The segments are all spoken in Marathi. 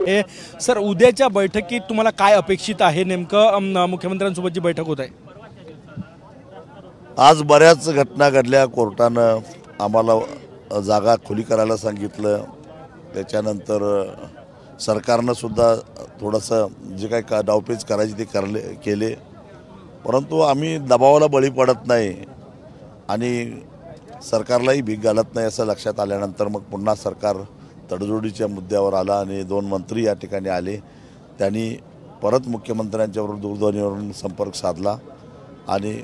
हे सर, उद्याच्या बैठकीत तुम्हाला काय अपेक्षित आहे? नेमकं मुख्यमंत्र्यांसोबत जी बैठक होत आहे, आज बऱ्याच घटना घडल्या. कोर्टानं आम्हाला जागा खुली करायला सांगितलं. त्याच्यानंतर सरकारनं सुद्धा थोडंसं जे काही डावपेच करायची ते केले, परंतु आम्ही दबावाला बळी पडत नाही आणि सरकारलाही भीक घालत नाही असं लक्षात आल्यानंतर मग पुन्हा सरकार तडजोडीच्या मुद्द्यावर आला आणि 2 मंत्री या ठिकाणी आले. त्यांनी परत मुख्यमंत्र्यांच्याबरोबर दूरध्वनीवरून संपर्क साधला आणि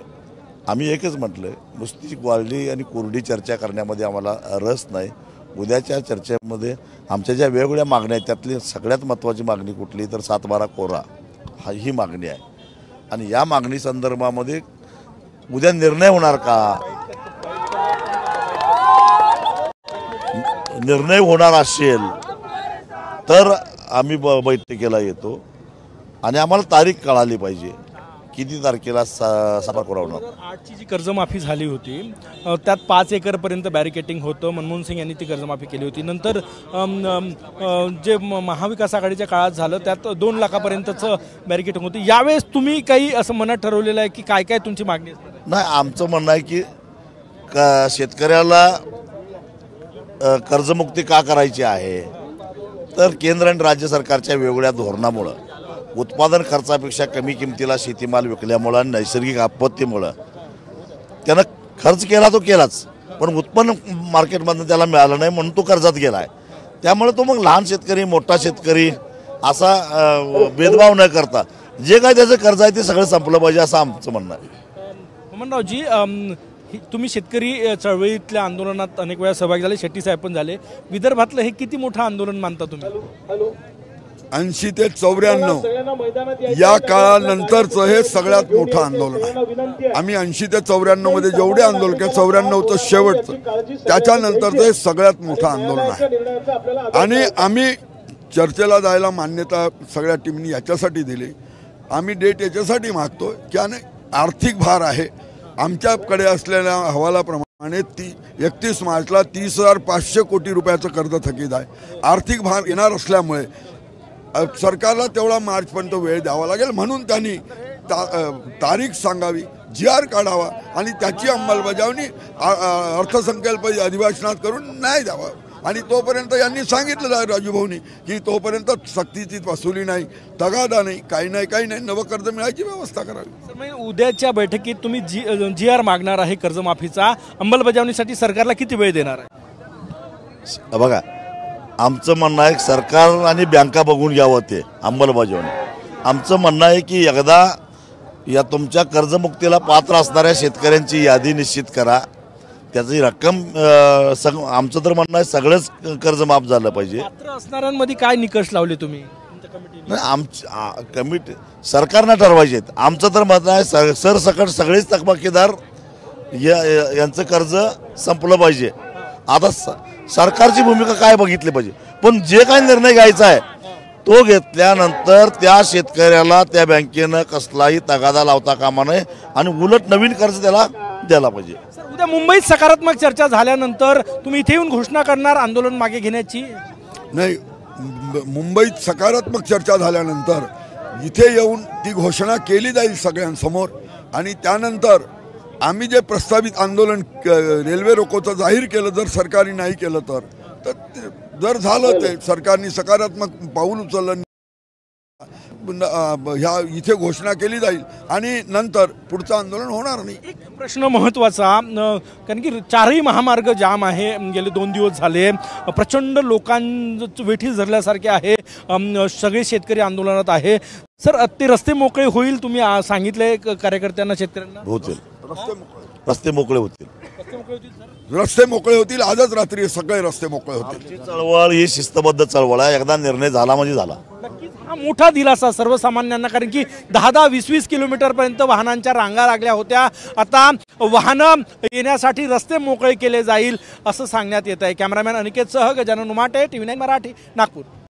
आम्ही एकच म्हटलं, नुसती वाढली आणि कोरडी चर्चा करण्यामध्ये आम्हाला रस नाही. उद्याच्या चर्चेमध्ये आमच्या ज्या वेगवेगळ्या मागण्या आहेत त्यातली सगळ्यात महत्त्वाची मागणी कुठली तर 7-12 कोरा ही मागणी आहे आणि या मागणी संदर्भामध्ये उद्या निर्णय होणार का? निर्णय होणार असेल तर आम्ही बैठकीला येतो आणि आम्हाला तारीख कळाली पाहिजे किती तारखेला सभा होणार. 8ची जी कर्जमाफी झाली होती त्यात 5 एकरपर्यंत बॅरिकेटिंग होतं. मनमोहन सिंग यांनी ती कर्जमाफी केली होती. नंतर जे महाविकास आघाडीच्या काळात झालं त्यात 2 लाखापर्यंतचं बॅरिकेटिंग होतं. यावेळेस तुम्ही काही असं मनात ठरवलेलं आहे की काय काय तुमची मागणी असणार? नाही, आमचं म्हणणं आहे की शेतकऱ्याला कर्जमुक्ती का करायची आहे तर केंद्र आणि राज्य सरकारच्या वेगवेगळ्या धोरणामुळं उत्पादन खर्चापेक्षा कमी किमतीला शेतीमाल विकल्यामुळं आणि नैसर्गिक आपत्तीमुळं त्यानं खर्च केला तो केलाच, पण उत्पन्न मार्केटमधून त्याला मिळालं नाही म्हणून तो कर्जात गेला आहे. त्यामुळे तो मग लहान शेतकरी मोठा शेतकरी असा भेदभाव न करता जे काय त्याचं कर्ज आहे ते सगळं संपलं पाहिजे असं आमचं म्हणणं आहे. मोहनरावजी, तुम्ही शेतकरी चळवळीतल्या आंदोलनात अनेक वेळा सहभागी झाले, शेट्टी साहेब पण झाले. विदर्भातलं हे किती मोठं आंदोलन मानता तुम्ही? 80 ते 94 या काळानंतरचं हे सगळ्यात मोठं आंदोलन आहे. आम्ही 80 ते 94 मध्ये जेवढे आंदोलन केले, 94चं शेवटचं, त्याच्यानंतरचं हे सगळ्यात मोठं आंदोलन आहे. आणि आम्ही चर्चेला जायला मान्यता सगळ्या टीमनी याच्यासाठी दिली. आम्ही डेट याच्यासाठी मागतो की आर्थिक भार आहे. आमच्याकडे असलेल्या अहवालाप्रमाणे 31 मार्चला 30,500 कोटी रुपयाचं कर्ज थकीत आहे. आर्थिक भार येणार असल्यामुळे सरकारला तेवढा मार्चपर्यंत वेळ द्यावा लागेल, म्हणून त्यांनी तारीख सांगावी, GR काढावा आणि त्याची अंमलबजावणी अर्थसंकल्प अधिवेशनात करून न्याय द्यावा. आणि तोपर्यंत यांनी सांगितलं राजू भाऊनी की तोपर्यंत सक्तीची वसुली नाही, तगादा नाही, काही नाही नवं कर्ज मिळायची व्यवस्था करावी. उद्याच्या बैठकीत तुम्ही GR मागणार आहे कर्जमाफीचा, अंमलबजावणीसाठी सरकारला किती वेळ देणार आहे? बघा, आमचं म्हणणं आहे सरकार आणि बँका बघून घ्यावं ते अंमलबजावणी. आमचं म्हणणं आहे की एकदा या तुमच्या कर्जमुक्तीला पात्र असणाऱ्या शेतकऱ्यांची यादी निश्चित करा, त्याची रक्कम आमचं तर म्हणणं आहे सगळंच कर्ज माफ झालं पाहिजे. पात्र असणाऱ्यांमध्ये काय निकष लावले तुम्ही? कमिटी सरकारनं ठरवायचे. आमचं तर म्हणणं आहे सरसकट सगळेच थकबाकीदार यांचं कर्ज संपलं पाहिजे. आता सरकारची भूमिका काय बघितली पाहिजे, पण जे काही निर्णय घ्यायचा आहे तो घेतल्यानंतर त्या शेतकऱ्याला त्या बँकेनं कसलाही तगादा लावता कामा नये आणि उलट नवीन कर्ज त्याला द्यायला पाहिजे. उद्या मुंबईत सकारात्मक चर्चा झाल्यानंतर तुम्ही इथे येऊन घोषणा करणार आंदोलन मागे घेण्याची? नाही, मुंबईत सकारात्मक चर्चा झाल्यानंतर इथे येऊन ती घोषणा केली जाईल सगळ्यांसमोर. आणि त्यानंतर आम्ही जे प्रस्तावित आंदोलन रेल्वे रोकोचं जाहीर केलं, जर सरकारने नाही केलं तर जर झालं ते सरकारने सकारात्मक पाऊल उचललं, ह्या इथे घोषणा केली जाईल आणि नंतर पुढचं आंदोलन होणार नाही. एक प्रश्न महत्त्वाचा, कारण की 4ही महामार्ग जाम आहे, गेले 2 दिवस झाले, प्रचंड लोकांचं वेठीस धरल्यासारखे आहे, सगळे शेतकरी आंदोलनात आहे. सर, ते रस्ते मोकळे होईल तुम्ही सांगितले कार्यकर्त्यांना, शेतकऱ्यांना? होतील रस्ते मोकळे होतील. रस्ते मोकळे होतील. आजच रात्री सगळे रस्ते मोकळे होतील. चळवळ ही शिस्तबद्ध चळवळ आहे. एकदा निर्णय झाला म्हणजे झाला. नक्कीच हा मोठा दिलासा सर्वसामान्यांना, कारण की 10-20 किलोमीटरपर्यंत वाहनांच्या रांगा लागल्या होत्या. आता वाहनं येण्यासाठी रस्ते मोकळे केले जाईल असं सांगण्यात येत आहे. कॅमेरामॅन अनिकेतसह गजानन उमाटे, TV9 मराठी, नागपूर.